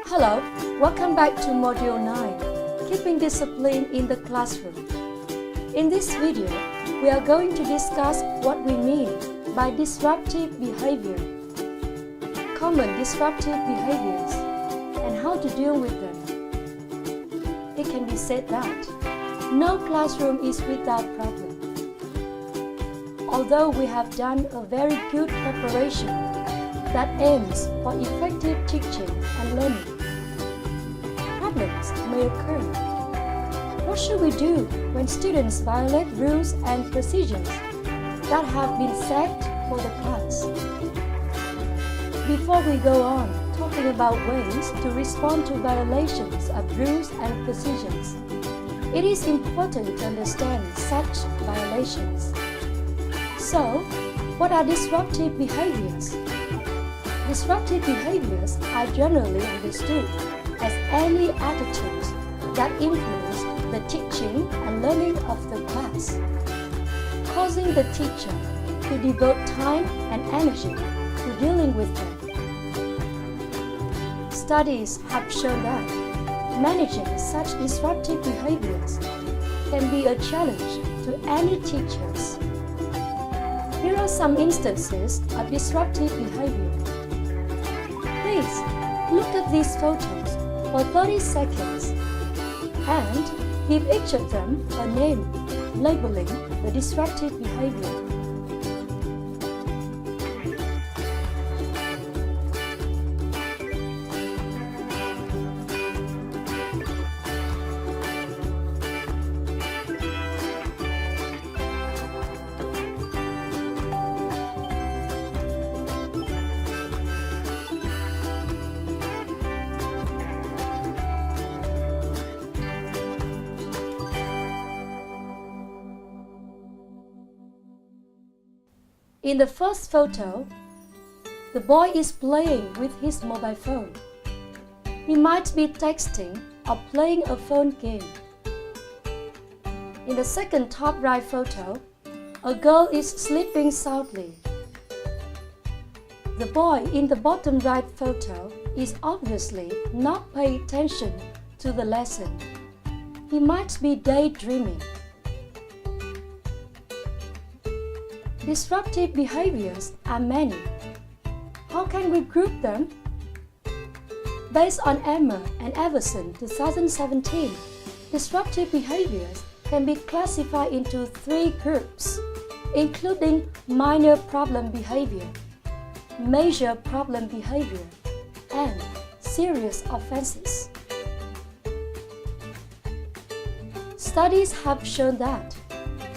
Hello, welcome back to Module 9, Keeping Discipline in the Classroom. In this video, we are going to discuss what we mean by disruptive behavior, common disruptive behaviors, and how to deal with them. It can be said that no classroom is without problems. Although we have done a very good preparation that aims for effective teaching and learning, problems may occur. What should we do when students violate rules and procedures that have been set for the class? Before we go on talking about ways to respond to violations of rules and procedures, it is important to understand such violations. So, what are disruptive behaviors? Disruptive behaviors are generally understood as any attitudes that influence the teaching and learning of the class, causing the teacher to devote time and energy to dealing with them. Studies have shown that managing such disruptive behaviors can be a challenge to any teachers. Here are some instances of disruptive behavior. Please look at these photos for 30 seconds and give each of them a name, labeling the disruptive behavior. In the first photo, the boy is playing with his mobile phone. He might be texting or playing a phone game. In the second top right photo, a girl is sleeping soundly. The boy in the bottom right photo is obviously not paying attention to the lesson. He might be daydreaming. Disruptive behaviors are many. How can we group them? Based on Emmer and Everson 2017, disruptive behaviors can be classified into 3 groups, including minor problem behavior, major problem behavior, and serious offenses. Studies have shown that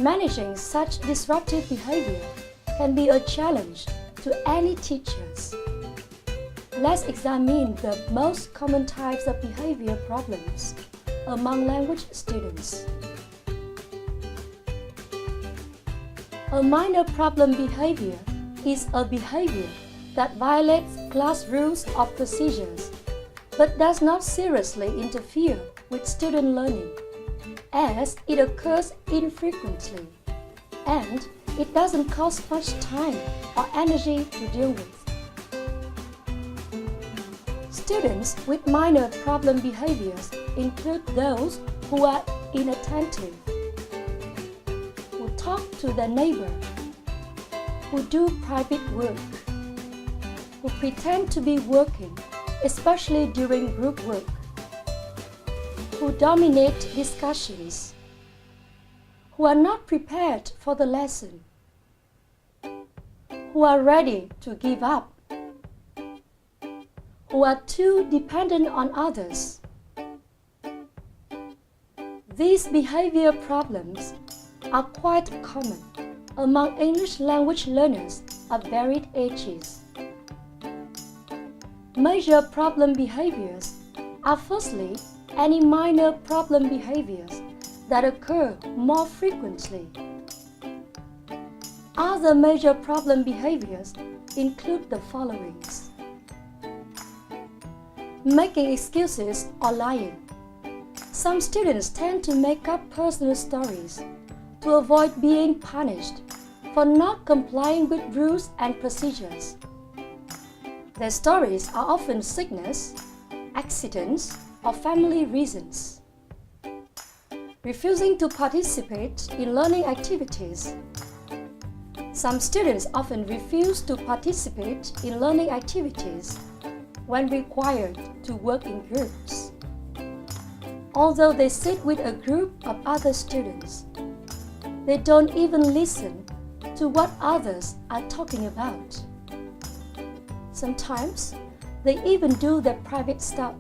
managing such disruptive behavior can be a challenge to any teachers. Let's examine the most common types of behavior problems among language students. A minor problem behavior is a behavior that violates class rules or procedures, but does not seriously interfere with student learning, as it occurs infrequently, and it doesn't cost much time or energy to deal with. Students with minor problem behaviors include those who are inattentive, who talk to their neighbor, who do private work, who pretend to be working, especially during group work, who dominate discussions, who are not prepared for the lesson, who are ready to give up, who are too dependent on others. These behavior problems are quite common among English language learners of varied ages. Major problem behaviors are firstly any minor problem behaviors that occur more frequently. Other major problem behaviors include the following: making excuses or lying. Some students tend to make up personal stories to avoid being punished for not complying with rules and procedures. Their stories are often sickness, accidents, or family reasons. Refusing to participate in learning activities. Some students often refuse to participate in learning activities when required to work in groups. Although they sit with a group of other students, they don't even listen to what others are talking about. Sometimes, they even do their private stuff.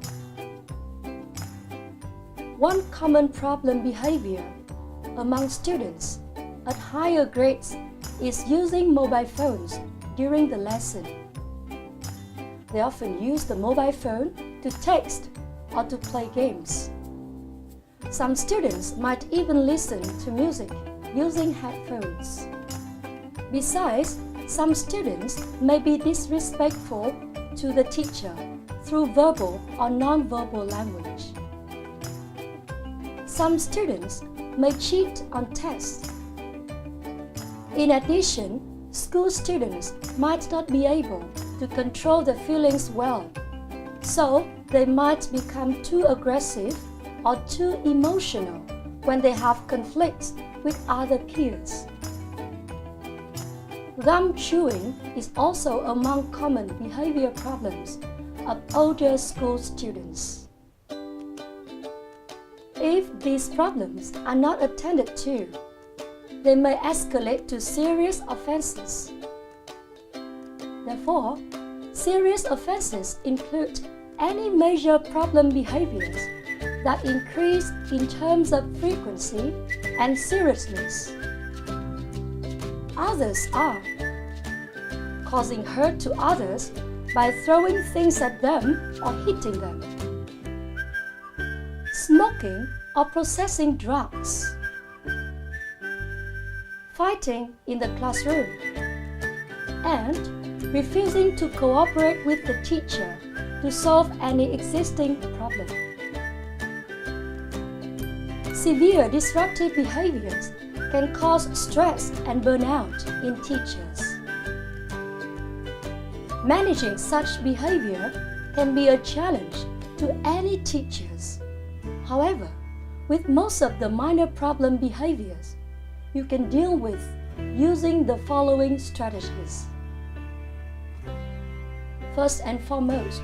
One common problem behavior among students at higher grades is using mobile phones during the lesson. They often use the mobile phone to text or to play games. Some students might even listen to music using headphones. Besides, some students may be disrespectful to the teacher through verbal or non-verbal language. Some students may cheat on tests. In addition, school students might not be able to control their feelings well, so they might become too aggressive or too emotional when they have conflicts with other peers. Gum chewing is also among common behavior problems of older school students. If these problems are not attended to, they may escalate to serious offenses. Therefore, serious offenses include any major problem behaviors that increase in terms of frequency and seriousness. Others are causing hurt to others by throwing things at them or hitting them, smoking or processing drugs, fighting in the classroom, and refusing to cooperate with the teacher to solve any existing problem. Severe disruptive behaviors can cause stress and burnout in teachers. Managing such behavior can be a challenge to any teachers. However, with most of the minor problem behaviors, you can deal with using the following strategies. First and foremost,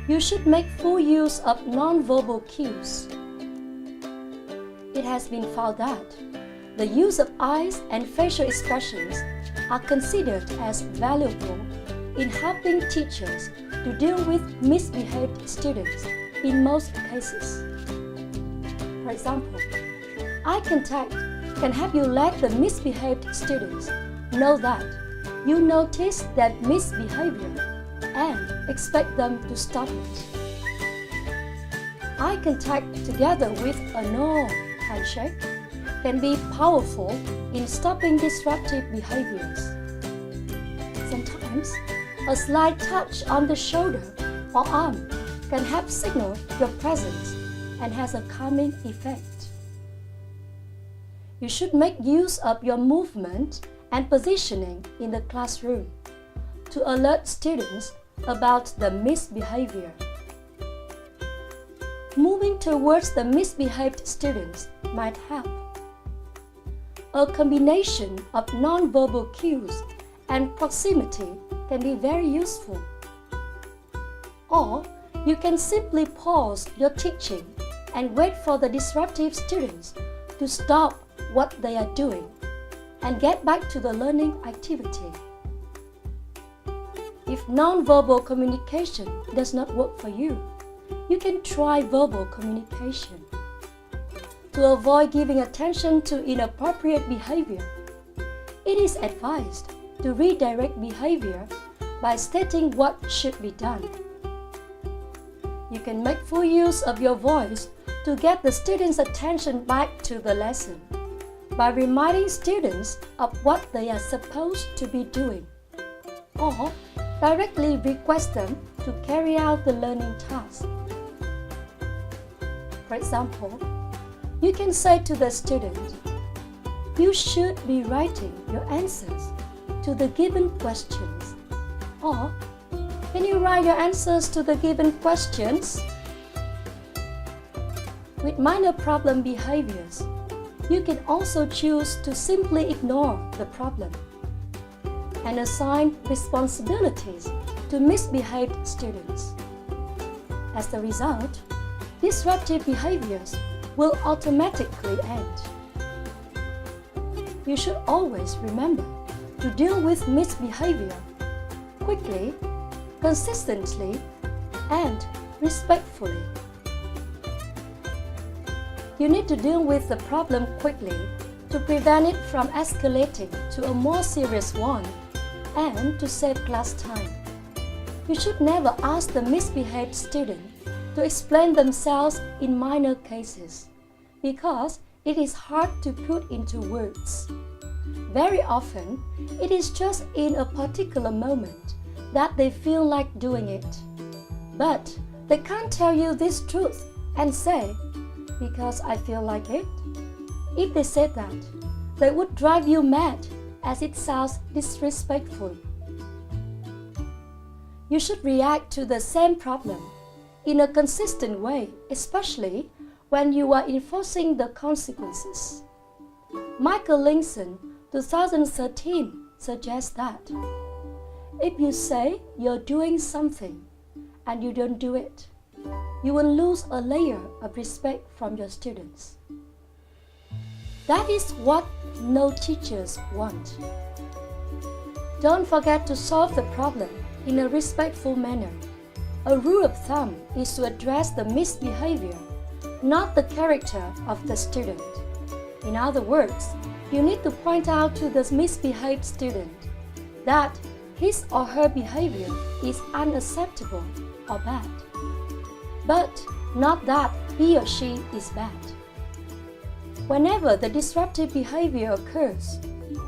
you should make full use of non-verbal cues. It has been found that the use of eyes and facial expressions are considered as valuable in helping teachers to deal with misbehaved students in most cases. For example, eye contact can help you let the misbehaved students know that you notice that misbehavior and expect them to stop it. Eye contact together with a no handshake can be powerful in stopping disruptive behaviors. Sometimes, a slight touch on the shoulder or arm can help signal your presence and has a calming effect. You should make use of your movement and positioning in the classroom to alert students about the misbehavior. Moving towards the misbehaved students might help. A combination of non-verbal cues and proximity can be very useful. Or you can simply pause your teaching and wait for the disruptive students to stop what they are doing and get back to the learning activity. If non-verbal communication does not work for you, you can try verbal communication. To avoid giving attention to inappropriate behavior, it is advised to redirect behavior by stating what should be done. You can make full use of your voice to get the students' attention back to the lesson by reminding students of what they are supposed to be doing, or directly request them to carry out the learning task. For example, you can say to the student, "You should be writing your answers to the given questions," or Can you write your answers to the given questions? With minor problem behaviors, you can also choose to simply ignore the problem and assign responsibilities to misbehaved students. As a result, disruptive behaviors will automatically end. You should always remember to deal with misbehavior quickly, consistently, and respectfully. You need to deal with the problem quickly to prevent it from escalating to a more serious one and to save class time. You should never ask the misbehaved student to explain themselves in minor cases because it is hard to put into words. Very often, it is just in a particular moment that they feel like doing it. But they can't tell you this truth and say, "Because I feel like it." If they said that, they would drive you mad as it sounds disrespectful. You should react to the same problem in a consistent way, especially when you are enforcing the consequences. Michael Linson, 2013, suggests that if you say you're doing something and you don't do it, you will lose a layer of respect from your students. That is what no teachers want. Don't forget to solve the problem in a respectful manner. A rule of thumb is to address the misbehavior, not the character of the student. In other words, you need to point out to the misbehaved student that his or her behavior is unacceptable or bad, but not that he or she is bad. Whenever the disruptive behavior occurs,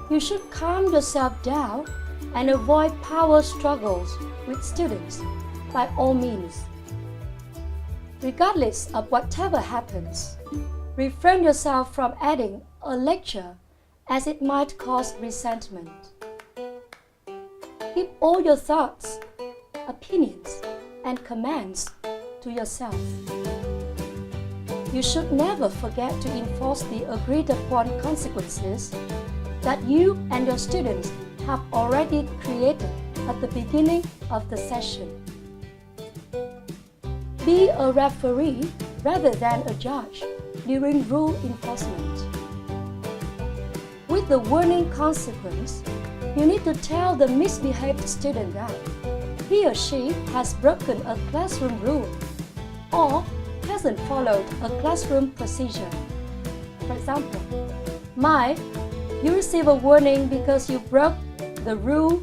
you should calm yourself down and avoid power struggles with students by all means. Regardless of whatever happens, refrain yourself from adding a lecture as it might cause resentment. Keep all your thoughts, opinions, and comments to yourself. You should never forget to enforce the agreed upon consequences that you and your students have already created at the beginning of the session. Be a referee rather than a judge during rule enforcement. With the warning consequence, you need to tell the misbehaved student that he or she has broken a classroom rule or hasn't followed a classroom procedure. For example, Mike, you receive a warning because you broke the rule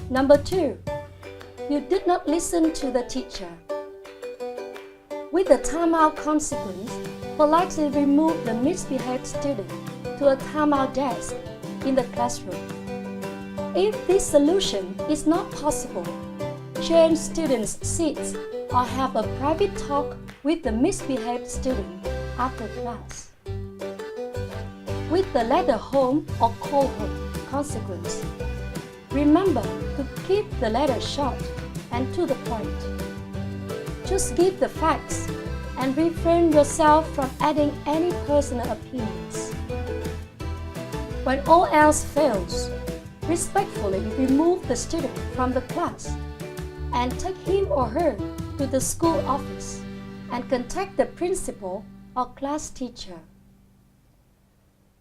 number 2. You did not listen to the teacher. With the timeout consequence, politely remove the misbehaved student to a timeout desk in the classroom. If this solution is not possible, change students' seats or have a private talk with the misbehaved student after class. With the letter home or call home consequence, remember to keep the letter short and to the point. Just give the facts and refrain yourself from adding any personal opinions. When all else fails, respectfully remove the student from the class and take him or her to the school office and contact the principal or class teacher.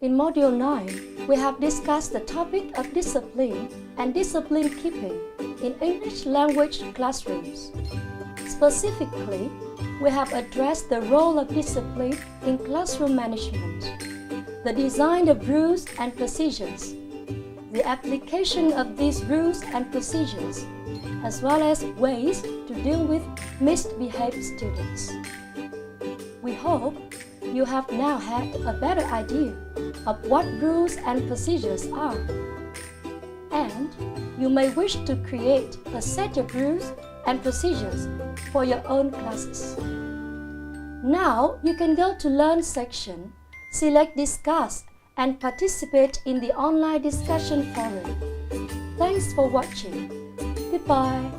In Module 9, we have discussed the topic of discipline and discipline keeping in English language classrooms. Specifically, we have addressed the role of discipline in classroom management, the design of rules and procedures, the application of these rules and procedures, as well as ways to deal with misbehaved students. We hope you have now had a better idea of what rules and procedures are, and you may wish to create a set of rules and procedures for your own classes. Now you can go to Learn section, select Discuss, and participate in the online discussion forum. Thanks for watching. Goodbye.